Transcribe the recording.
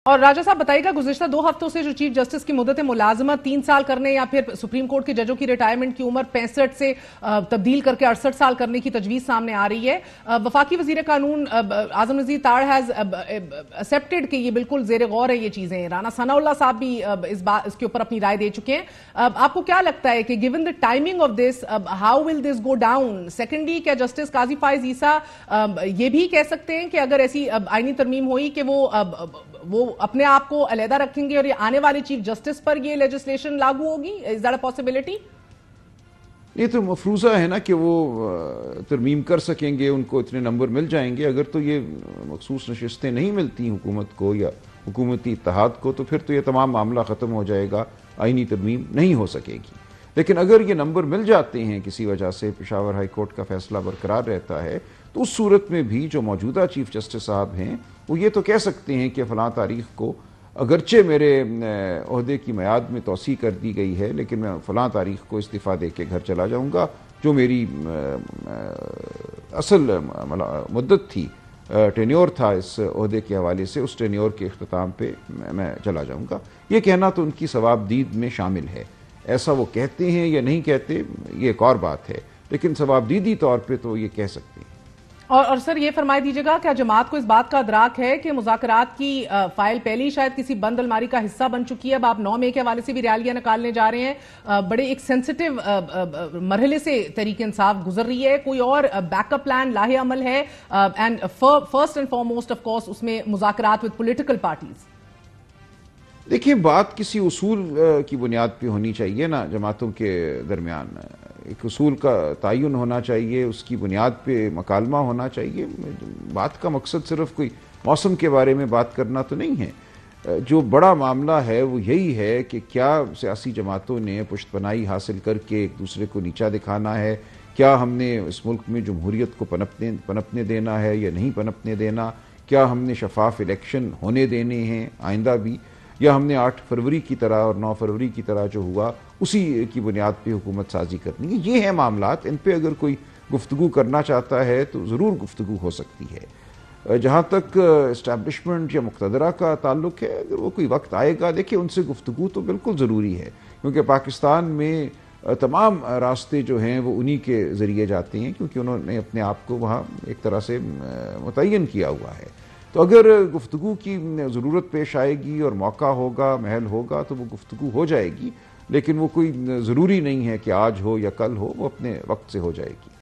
اور راجہ صاحب بتائیے گا گزشتہ 2 ہفتوں سے جو چیف جسٹس کی مدت ملازمت 3 سال کرنے یا پھر سپریم کورٹ کے ججوں کی ریٹائرمنٹ کی عمر 65 سے تبدیل کر کے 68 سال کرنے کی تجویز سامنے آ رہی ہے۔ وفاقی وزیر قانون اعظم نذیر تاڑ ہیز ایکسیپٹڈ کہ یہ بالکل زیر غور ہے یہ چیزیں۔ رانا ثناء اللہ صاحب بھی اس کے اوپر اپنی رائے دے چکے ہیں۔ آپ کو کیا لگتا ہے کہ given the timing of this how will this go down? Secondly کیا جسٹس قاضی فائز عیسیٰ یہ بھی کہہ سکتے ہیں کہ اگر ایسی آئینی ترمیم ہوئی کہ وہ اپنے آپ کو علیحدہ رکھیں گے اور یہ آنے والے چیف جسٹس پر یہ لیجسلیشن لاگو ہوگی؟ Is that a possibility? یہ تو مفروضہ ہے نا کہ وہ ترمیم کر سکیں گے، ان کو اتنے نمبر مل جائیں گے۔ اگر تو یہ مخصوص نشستیں نہیں ملتی حکومت کو یا حکومتی اتحاد کو تو پھر تو یہ تمام معاملہ ختم ہو جائے گا، آئینی ترمیم نہیں ہو سکے گی۔ لیکن اگر یہ نمبر مل جاتے ہیں کسی وجہ سے، پشاور ہائی کورٹ کا فیصلہ برقرار رہتا ہے، تو اس صورت میں بھی جو موجودہ چیف جسٹس صاحب ہیں وہ یہ تو کہہ سکتے ہیں کہ فلاں تاریخ کو اگرچہ میرے عہدے کی میعاد میں توسیع کر دی گئی ہے لیکن میں فلاں تاریخ کو استعفیٰ دے کے گھر چلا جاؤں گا، جو میری اصل مدت تھی، ٹینیور تھا اس عہدے کے حوالے سے، اس ٹینیور کے اختتام پہ میں چلا جاؤں گا۔ یہ کہنا تو ان کی ثوابدید میں شامل ہے۔ ایسا وہ کہتے ہیں یا نہیں کہتے یہ ایک اور بات ہے، لیکن ثوابدیدی طور پہ تو یہ کہہ سکتے ہیں۔ اور سر یہ فرمائی دیجیے گا کیا جماعت کو اس بات کا ادراک ہے کہ مذاکرات کی فائل پہلی شاید کسی بند الماری کا حصہ بن چکی ہے؟ اب آپ 9 مئی کے حوالے سے بھی ریالیاں نکالنے جا رہے ہیں، بڑے ایک سینسٹیو مرحلے سے تحریک انصاف گزر رہی ہے، کوئی اور بیک اپ پلان لاہے عمل ہے؟ And first and foremost of course اس میں مذاکرات وتھ پولیٹیکل پارٹیز۔ دیکھیں، بات کسی اصول کی بنیاد پہ ہونی چاہیے نا جماعتوں کے درمیان۔ ایک اصول کا تعین ہونا چاہیے، اس کی بنیاد پہ مکالمہ ہونا چاہیے۔ بات کا مقصد صرف کوئی موسم کے بارے میں بات کرنا تو نہیں ہے۔ جو بڑا معاملہ ہے وہ یہی ہے کہ کیا سیاسی جماعتوں نے پشت پناہی حاصل کر کے ایک دوسرے کو نیچا دکھانا ہے؟ کیا ہم نے اس ملک میں جمہوریت کو پنپنے دینا ہے یا نہیں پنپنے دینا؟ کیا ہم نے شفاف الیکشن ہونے دینے ہیں آئندہ بھی، یا ہم نے 8 فروری کی طرح اور 9 فروری کی طرح جو ہوا اسی کی بنیاد پہ حکومت سازی کرنی ہے؟ یہ ہیں معاملات، ان پہ اگر کوئی گفتگو کرنا چاہتا ہے تو ضرور گفتگو ہو سکتی ہے۔ جہاں تک اسٹیبلشمنٹ یا مقتدرہ کا تعلق ہے، اگر وہ کوئی وقت آئے گا، دیکھیں ان سے گفتگو تو بالکل ضروری ہے، کیونکہ پاکستان میں تمام راستے جو ہیں وہ انہی کے ذریعے جاتے ہیں، کیونکہ انہوں نے اپنے آپ کو وہاں ایک طرح سے متعین کیا ہوا ہے۔ تو اگر گفتگو کی ضرورت پیش آئے گی اور موقع ہوگا، محل ہوگا، تو وہ گفتگو ہو جائے گی، لیکن وہ کوئی ضروری نہیں ہے کہ آج ہو یا کل ہو، وہ اپنے وقت سے ہو جائے گی۔